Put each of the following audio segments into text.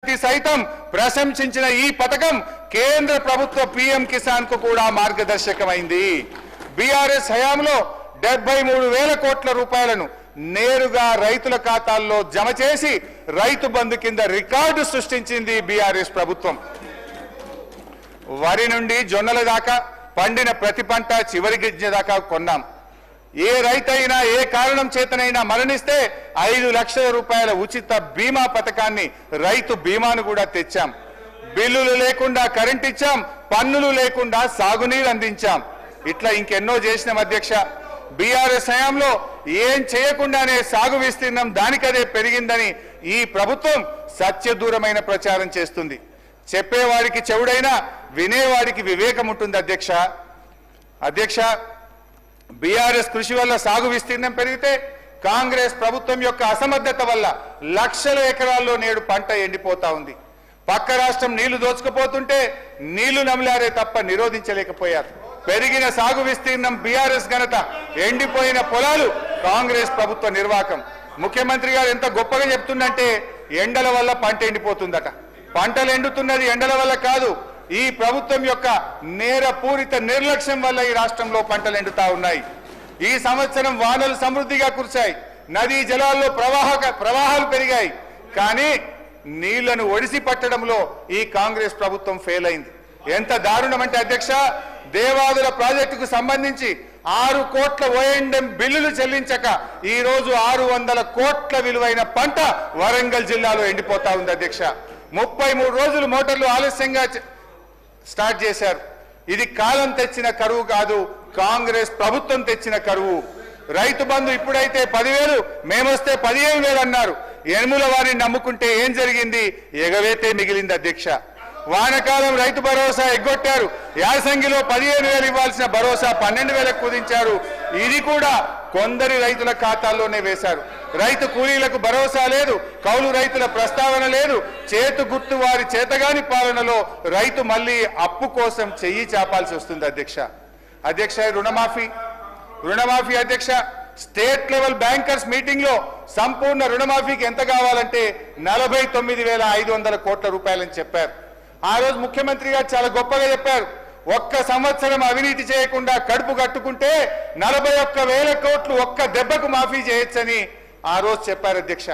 సైతం ప్రశంసించిన ఈ పథకం కేంద్ర ప్రభుత్వ పీఎం కిసాన్ కు కూడా మార్గదర్శకమైంది. బీఆర్ఎస్ హయాంలో 73,000 కోట్ల రూపాయలను నేరుగా రైతుల ఖాతాల్లో జమ చేసి రైతు బంధు కింద రికార్డు సృష్టించింది బీఆర్ఎస్ ప్రభుత్వం. వరి నుండి జొన్నల దాకా పండిన ప్రతి పంట చివరి గింజ దాకా కొన్నాం. ఏ రైతైనా ఏ కారణం చేతనైనా మరణిస్తే 5 లక్షల రూపాయల ఉచిత బీమా పథకాన్ని రైతు బీమాను కూడా తెచ్చాం. బిల్లులు లేకుండా కరెంట్ ఇచ్చాం, పన్నులు లేకుండా సాగునీరు అందించాం. ఇట్లా ఇంకెన్నో చేసిన అధ్యక్ష. బీఆర్ఎస్ హయాంలో ఏం చేయకుండానే సాగు విస్తీర్ణం దానికదే పెరిగిందని ఈ ప్రభుత్వం సత్యదూరమైన ప్రచారం చేస్తుంది. చెప్పేవాడికి చెవుడైనా వినేవాడికి వివేకం ఉంటుంది అధ్యక్ష. బీఆర్ఎస్ కృషి వల్ల సాగు విస్తీర్ణం పెరిగితే కాంగ్రెస్ ప్రభుత్వం యొక్క అసమర్థత వల్ల లక్షల ఎకరాల్లో నేడు పంట ఎండిపోతా ఉంది. పక్క రాష్ట్రం నీళ్లు దోచుకుపోతుంటే నీళ్లు నమిలారే తప్ప నిరోధించలేకపోయారు. పెరిగిన సాగు విస్తీర్ణం బీఆర్ఎస్ ఘనత, ఎండిపోయిన పొలాలు కాంగ్రెస్ ప్రభుత్వ నిర్వాకం. ముఖ్యమంత్రి గారు ఎంత గొప్పగా చెప్తుందంటే ఎండల వల్ల పంట ఎండిపోతుందట. పంటలు ఎండుతున్నది ఎండల వల్ల కాదు, ఈ ప్రభుత్వం యొక్క నేరపూరిత నిర్లక్ష్యం వల్ల ఈ రాష్ట్రంలో పంటలు ఎండుతా ఉన్నాయి. ఈ సంవత్సరం వానలు సమృద్ధిగా కురిశాయి, నదీ జలాల్లో ప్రవాహాలు పెరిగాయి. కానీ నీళ్లను ఒడిసి పట్టడంలో ఈ కాంగ్రెస్ ప్రభుత్వం ఫెయిల్ అయింది. ఎంత దారుణం అంటే అధ్యక్ష, దేవాదుల ప్రాజెక్టుకు సంబంధించి 6 కోట్ల ఓఎండ్ఎం బిల్లులు చెల్లించక ఈ రోజు 600 కోట్ల విలువైన పంట వరంగల్ జిల్లాలో ఎండిపోతా ఉంది అధ్యక్ష. 33 రోజులు మోటార్లు ఆలస్యంగా స్టార్ట్ చేశారు. ఇది కాలం తెచ్చిన కరువు కాదు, కాంగ్రెస్ ప్రభుత్వం తెచ్చిన కరువు. రైతు బంధు ఇప్పుడైతే 10,000, మేమొస్తే 15,000 అన్నారు. ఎనుముల వారిని నమ్ముకుంటే ఏం జరిగింది? ఎగవేతే మిగిలింది అధ్యక్ష. వానకాలం రైతు భరోసా ఎగ్గొట్టారు. యాసంగిలో 15,000 ఇవ్వాల్సిన భరోసా 12,000 కుదించారు. ఇది కూడా కొందరి రైతుల ఖాతాల్లోనే వేశారు. రైతు కూలీలకు భరోసా లేదు, కౌలు రైతుల ప్రస్తావన లేదు. చేతు గుర్తు వారి చేతగాని పాలనలో రైతు మళ్ళీ అప్పు కోసం చెయ్యి చాపాల్సి వస్తుంది అధ్యక్ష. రుణమాఫీ అధ్యక్ష. స్టేట్ లెవెల్ బ్యాంకర్స్ మీటింగ్ లో సంపూర్ణ రుణమాఫీకి ఎంత కావాలంటే 49,500 కోట్ల రూపాయలని చెప్పారు. ఆ రోజు ముఖ్యమంత్రి గారు చాలా గొప్పగా చెప్పారు, ఒక్క సంవత్సరం అవినీతి చేయకుండా కడుపు కట్టుకుంటే 41,000 కోట్లు ఒక్క దెబ్బకు మాఫీ చేయొచ్చని ఆ రోజు చెప్పారు అధ్యక్ష.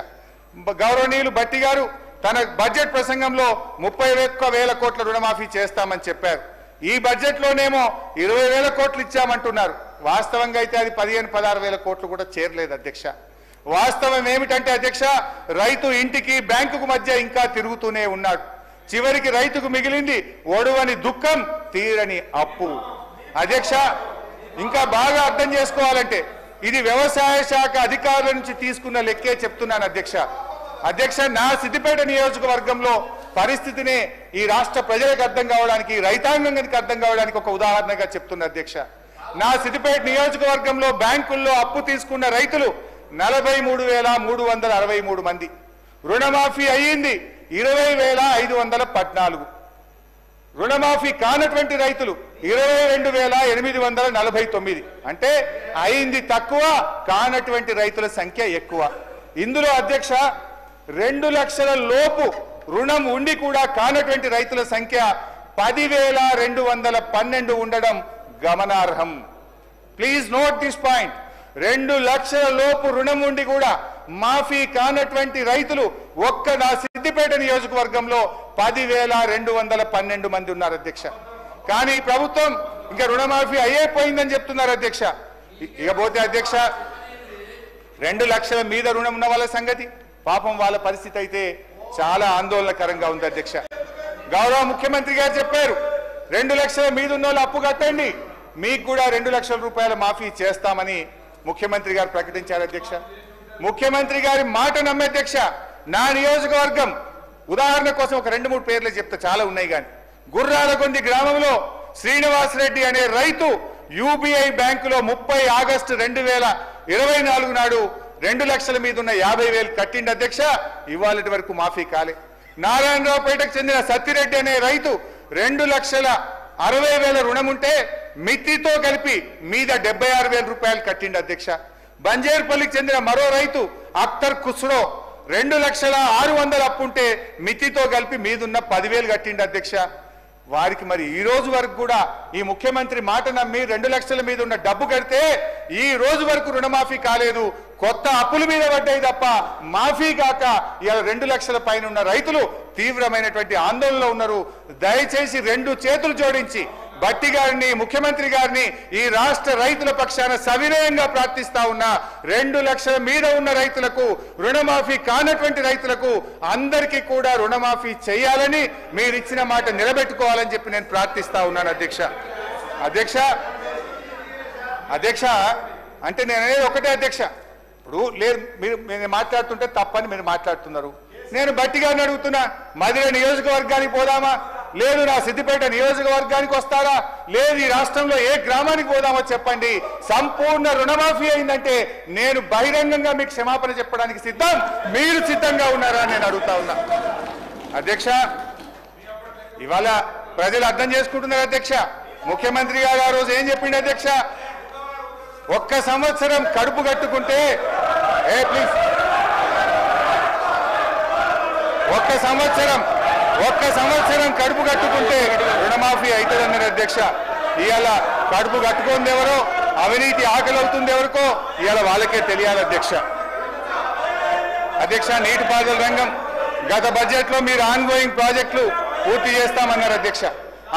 గౌరవనీయులు భట్టి గారు తన బడ్జెట్ ప్రసంగంలో 31,000 కోట్ల రుణమాఫీ చేస్తామని చెప్పారు. ఈ బడ్జెట్ లోనేమో 20,000 కోట్లు ఇచ్చామంటున్నారు. వాస్తవంగా అయితే అది 15,000-16,000 కోట్లు కూడా చేరలేదు అధ్యక్ష. వాస్తవం ఏమిటంటే అధ్యక్ష, రైతు ఇంటికి బ్యాంకుకు మధ్య ఇంకా తిరుగుతూనే ఉన్నాడు. చివరికి రైతుకు మిగిలింది ఒడువని దుఃఖం, తీరని అప్పు అధ్యక్ష. ఇంకా బాగా అర్థం చేసుకోవాలంటే ఇది వ్యవసాయ శాఖ అధికారుల నుంచి తీసుకున్న లెక్కే చెప్తున్నాను అధ్యక్ష. నా సిద్దిపేట నియోజకవర్గంలో పరిస్థితినే ఈ రాష్ట్ర ప్రజలకు అర్థం కావడానికి, రైతాంగానికి అర్థం కావడానికి ఒక ఉదాహరణగా చెప్తున్నా అధ్యక్ష. నా సిద్దిపేట నియోజకవర్గంలో బ్యాంకుల్లో అప్పు తీసుకున్న రైతులు 43,363 మంది. రుణమాఫీ అయ్యింది 20,514. రుణమాఫీ కానటువంటి రైతులు 22,849. అంటే అయింది తక్కువ, కానటువంటి రైతుల సంఖ్య ఎక్కువ. ఇందులో అధ్యక్ష 2 లక్షల లోపు రుణం ఉండి కూడా కానటువంటి రైతుల సంఖ్య 10,212 ఉండడం గమనార్హం. Please note this point. 2 లక్షల లోపు రుణం ఉండి కూడా మాఫీ కానటువంటి రైతులు ఒక్క నా సిద్దిపేట నియోజకవర్గంలో 10,212 మంది ఉన్నారు అధ్యక్ష. కానీ ప్రభుత్వం ఇంకా రుణమాఫీ అయిపోయిందని చెప్తున్నారు అధ్యక్ష. ఇకపోతే అధ్యక్ష 2 లక్షల మీద రుణం ఉన్న వాళ్ళ సంగతి, పాపం వాళ్ళ పరిస్థితి అయితే చాలా ఆందోళనకరంగా ఉంది అధ్యక్ష. గౌరవ ముఖ్యమంత్రి గారు చెప్పారు, 2 లక్షల మీద ఉన్న వాళ్ళు అప్పు కట్టండి, మీకు కూడా 2 లక్షల రూపాయల మాఫీ చేస్తామని ముఖ్యమంత్రి గారు ప్రకటించారు అధ్యక్ష. ముఖ్యమంత్రి గారి మాట నమ్మే అధ్యక్ష. నా నియోజకవర్గం ఉదాహరణ కోసం ఒక 2-3 పేర్లు చెప్తా, చాలా ఉన్నాయి కానీ, గుర్రాలగొంది గ్రామంలో శ్రీనివాసరెడ్డి అనే రైతు యూబీఐ బ్యాంకులో 30 ఆగస్టు 2024 నాడు 2 లక్షల మీద ఉన్న 50,000 కట్టిండి అధ్యక్ష. ఇవాళటి వరకు మాఫీ కాలే. నారాయణరావుపేటకు చెందిన సత్తిరెడ్డి అనే రైతు 2,60,000 రుణం ఉంటే మిత్తితో కలిపి మీద 76,000 రూపాయలు కట్టిండి అధ్యక్ష. బంజేర్పల్లికి చెందిన మరో రైతు అఖ్తర్ ఖుస్రో 2,06,000 అప్పుంటే మితితో కలిపి మీదున్న 10,000 కట్టిండి అధ్యక్ష. వారికి మరి ఈ రోజు వరకు కూడా ఈ ముఖ్యమంత్రి మాట నమ్మి 2 లక్షల మీద ఉన్న డబ్బు కడితే ఈ రోజు వరకు రుణమాఫీ కాలేదు. కొత్త అప్పుల మీద పడ్డాయి తప్ప మాఫీ కాక ఇవాళ 2 లక్షల పైన ఉన్న రైతులు తీవ్రమైనటువంటి ఆందోళనలో ఉన్నారు. దయచేసి 2 చేతులు జోడించి భట్టి గారిని, ముఖ్యమంత్రి గారిని ఈ రాష్ట్ర రైతుల పక్షాన సవినయంగా ప్రార్థిస్తా ఉన్నా. 2 లక్షల మీద ఉన్న రైతులకు, రుణమాఫీ కానటువంటి రైతులకు అందరికీ కూడా రుణమాఫీ చేయాలని, మీరు ఇచ్చిన మాట నిలబెట్టుకోవాలని చెప్పి నేను ప్రార్థిస్తా ఉన్నాను అధ్యక్ష. అధ్యక్ష అంటే నేను అనేది ఒకటే అధ్యక్ష. ఇప్పుడు లేదు మీరు మాట్లాడుతుంటే తప్పని మీరు మాట్లాడుతున్నారు. నేను భట్టి గారిని అడుగుతున్నా, మధిర నియోజకవర్గానికి పోదామా, లేదు నా సిద్దిపేట నియోజకవర్గానికి వస్తారా, లేదు ఈ రాష్ట్రంలో ఏ గ్రామానికి పోదామో చెప్పండి. సంపూర్ణ రుణమాఫీ అయిందంటే నేను బహిరంగంగా మీకు క్షమాపణ చెప్పడానికి సిద్ధం. మీరు సిద్ధంగా ఉన్నారా నేను అడుగుతా ఉన్నా అధ్యక్ష. ఇవాళ ప్రజలు అర్థం చేసుకుంటున్నారు అధ్యక్ష. ముఖ్యమంత్రి గారు ఆ రోజు ఏం చెప్పిండు అధ్యక్ష, 1 సంవత్సరం కడుపు కట్టుకుంటే ప్లీజ్ 1 సంవత్సరం కడుపు కట్టుకుంటే రుణమాఫీ అవుతుందన్నారు అధ్యక్ష. ఇవాళ కడుపు కట్టుకుంది ఎవరో, అవినీతి ఆకలి అవుతుంది ఎవరికో ఇవాళ వాళ్ళకే తెలియాలి అధ్యక్ష. నీటిపారుదల రంగం గత బడ్జెట్లో మీరు ఆన్గోయింగ్ ప్రాజెక్టులు పూర్తి చేస్తామన్నారు అధ్యక్ష.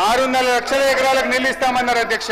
6.5 లక్షల ఎకరాలకు నీళ్లు ఇస్తామన్నారు అధ్యక్ష.